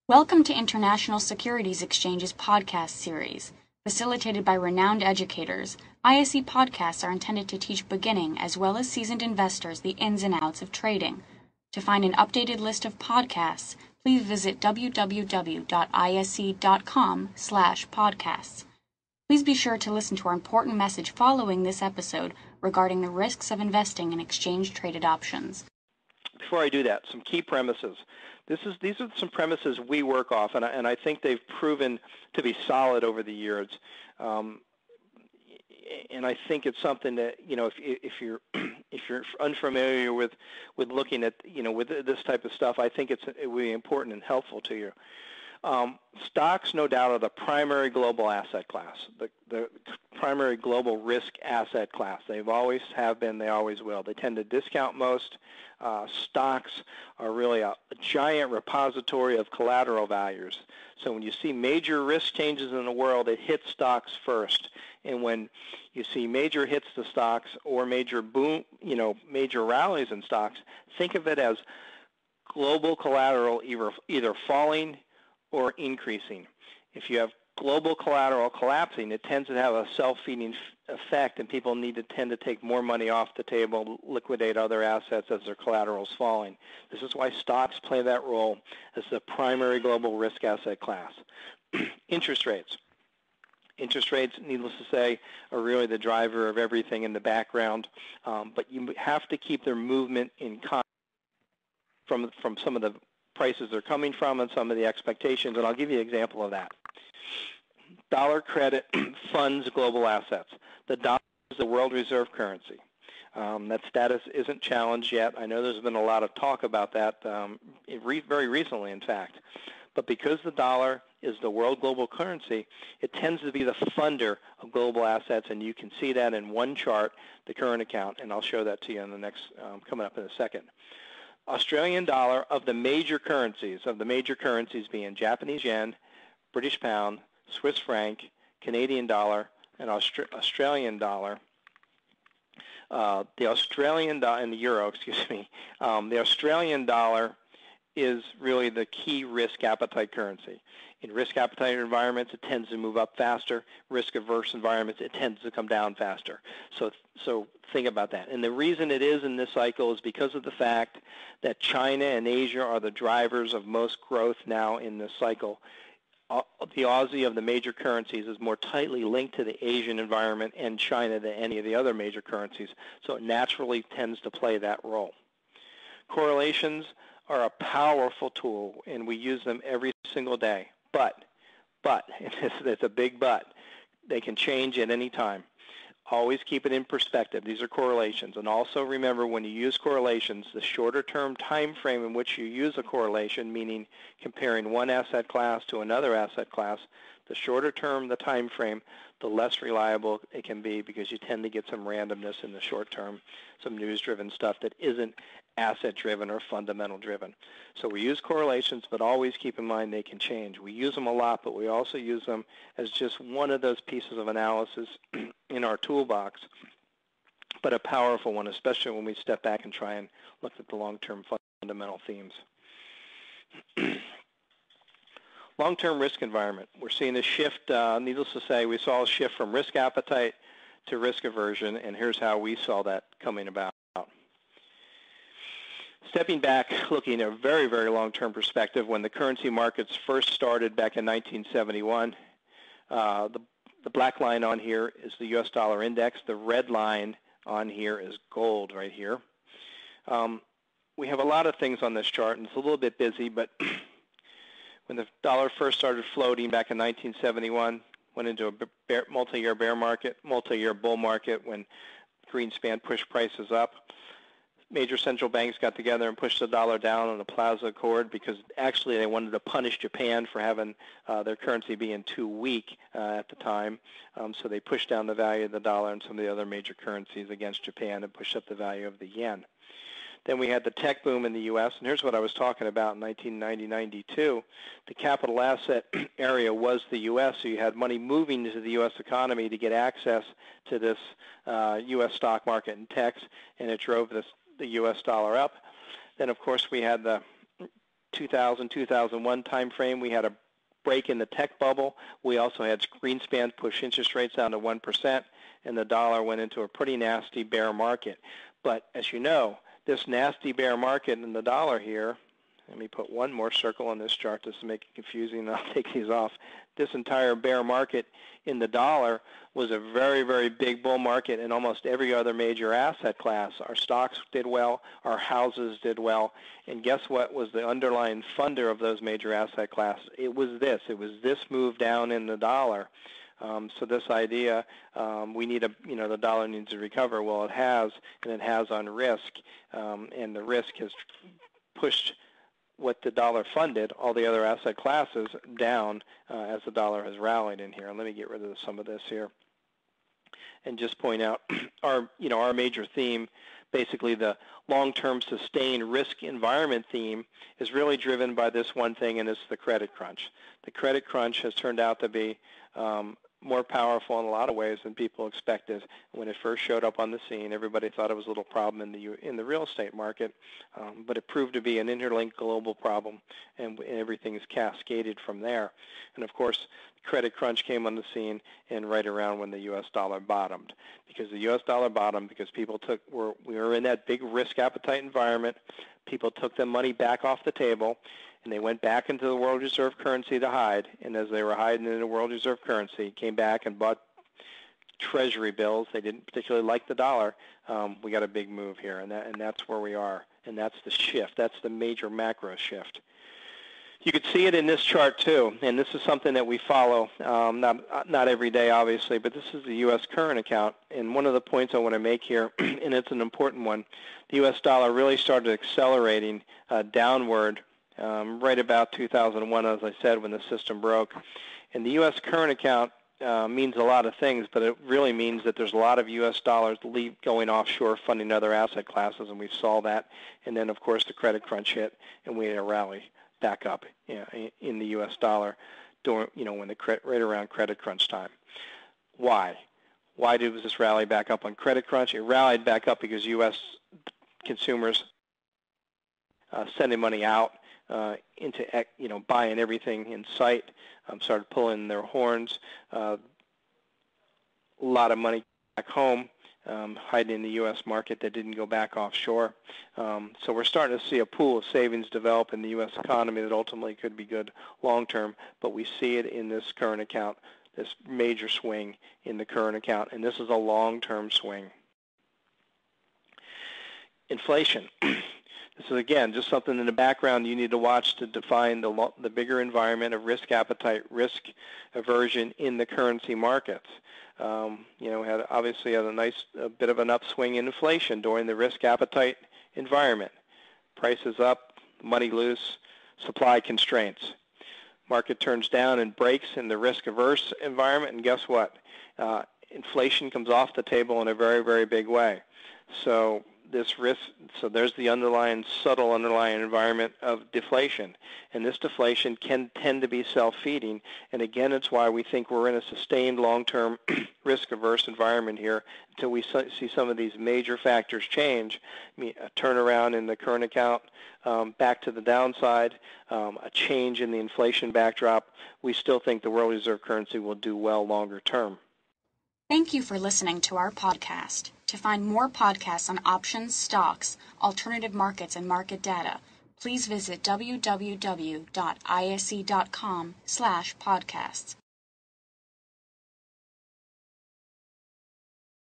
Welcome to International Securities Exchange's podcast series. Facilitated by renowned educators, ISE podcasts are intended to teach beginning as well as seasoned investors the ins and outs of trading. To find an updated list of podcasts, please visit www.ise.com/podcasts. Please be sure to listen to our important message following this episode regarding the risks of investing in exchange-traded options. Before I do that, some key premises. These are some premises we work off, and I think they've proven to be solid over the years. And I think it's something that, if you're unfamiliar with looking at with this type of stuff, I think it will be important and helpful to you. Stocks, no doubt, are the primary global asset class, the primary global risk asset class. They've always have been, they always will. They tend to discount most. Stocks are really a giant repository of collateral values. So when you see major risk changes in the world, it hits stocks first. And when you see major hits to stocks or major major rallies in stocks, think of it as global collateral either falling or increasing. If you have global collateral collapsing, it tends to have a self-feeding effect, and people tend to take more money off the table, liquidate other assets as their collateral is falling. This is why stocks play that role as the primary global risk asset class. Interest rates. Interest rates, needless to say, are really the driver of everything in the background, but you have to keep their movement in context from some of the prices they're coming from and some of the expectations, and I'll give you an example of that. Dollar credit funds global assets. The dollar is the world reserve currency. That status isn't challenged yet. I know there's been a lot of talk about that very recently, in fact. But because the dollar is the world global currency, it tends to be the funder of global assets, and you can see that in one chart, the current account, and I'll show that to you in the next, coming up in a second. Australian dollar of the major currencies being Japanese yen, British pound, Swiss franc, Canadian dollar, and Australian dollar. The Australian dollar and the euro, the Australian dollar is really the key risk appetite currency. In risk appetite environments, it tends to move up faster. Risk averse environments, it tends to come down faster. So think about that. And the reason it is in this cycle is because of the fact that China and Asia are the drivers of most growth now in this cycle. The Aussie of the major currencies is more tightly linked to the Asian environment and China than any of the other major currencies, so it naturally tends to play that role. Correlations are a powerful tool, and we use them every single day. But, it's a big but, they can change at any time. Always keep it in perspective. These are correlations. And also remember, when you use correlations, the shorter term time frame in which you use a correlation, meaning comparing one asset class to another asset class, the shorter term the time frame, the less reliable it can be, because you tend to get some randomness in the short term, some news-driven stuff that isn't asset-driven or fundamental-driven. So we use correlations, but always keep in mind they can change. We use them a lot, but we also use them as just one of those pieces of analysis in our toolbox, but a powerful one, especially when we step back and try and look at the long-term fundamental themes. Long-term risk environment. We're seeing a shift, needless to say, we saw a shift from risk appetite to risk aversion, and here's how we saw that coming about. Stepping back, looking at a very, very long-term perspective, when the currency markets first started back in 1971, the black line on here is the U.S. dollar index. The red line on here is gold right here. We have a lot of things on this chart, and it's a little bit busy, but when the dollar first started floating back in 1971, went into a multi-year bear market, multi-year bull market when Greenspan pushed prices up. Major central banks got together and pushed the dollar down on the Plaza Accord because actually they wanted to punish Japan for having their currency being too weak at the time. So they pushed down the value of the dollar and some of the other major currencies against Japan and pushed up the value of the yen. Then we had the tech boom in the U.S., and here's what I was talking about in 1990-92. The capital asset area was the U.S., so you had money moving into the U.S. economy to get access to this U.S. stock market and techs, and it drove the U.S. dollar up. Then, of course, we had the 2000, 2001 timeframe, we had a break in the tech bubble. We also had Greenspan push interest rates down to 1%, and the dollar went into a pretty nasty bear market. But as you know, this nasty bear market in the dollar here, let me put one more circle on this chart just to make it confusing, and I'll take these off. This entire bear market in the dollar was a very, very big bull market in almost every other major asset class. Our stocks did well, our houses did well, and guess what was the underlying funder of those major asset classes? It was this. It was this move down in the dollar. So this idea, we need the dollar needs to recover. Well, it has, and it has on risk, and the risk has pushed what the dollar funded, all the other asset classes, down as the dollar has rallied in here. And let me get rid of some of this here and just point out our major theme, basically the long-term sustained risk environment theme, is really driven by this one thing, and it's the credit crunch. The credit crunch has turned out to be more powerful in a lot of ways than people expected. When it first showed up on the scene, everybody thought it was a little problem in the real estate market, but it proved to be an interlinked global problem, and everything is cascaded from there. And of course, the credit crunch came on the scene and right around when the U.S. dollar bottomed, because the U.S. dollar bottomed because we were in that big risk appetite environment. People took their money back off the table, and they went back into the world reserve currency to hide. And as they were hiding in the world reserve currency, came back and bought treasury bills. They didn't particularly like the dollar. We got a big move here, and that's where we are. And that's the shift. That's the major macro shift. You could see it in this chart too, and this is something that we follow, not every day obviously, but this is the U.S. current account. And one of the points I want to make here, and it's an important one, the U.S. dollar really started accelerating downward right about 2001, as I said, when the system broke. And the U.S. current account means a lot of things, but it really means that there's a lot of U.S. dollars going offshore funding other asset classes, and we saw that. And then, of course, the credit crunch hit, and we had a rally back up in the U.S. dollar during, right around credit crunch time. Why? Why was this rally back up on credit crunch? It rallied back up because U.S. consumers sending money out into buying everything in sight, started pulling their horns. A lot of money back home, hiding in the U.S. market that didn't go back offshore. So we're starting to see a pool of savings develop in the U.S. economy that ultimately could be good long term, but we see it in this current account, this major swing in the current account, and this is a long-term swing. Inflation. This is, again, just something in the background you need to watch to define the bigger environment of risk appetite, risk aversion in the currency markets. Had obviously had a bit of an upswing in inflation during the risk appetite environment. Prices up, money loose, supply constraints. Market turns down and breaks in the risk-averse environment, and guess what? Inflation comes off the table in a very, very big way. So there's the subtle underlying environment of deflation. And this deflation can tend to be self-feeding. And again, it's why we think we're in a sustained long-term risk-averse environment here until we see some of these major factors change. A turnaround in the current account back to the downside, a change in the inflation backdrop. We still think the world reserve currency will do well longer term. Thank you for listening to our podcast. To find more podcasts on options, stocks, alternative markets, and market data, please visit www.ise.com/podcasts.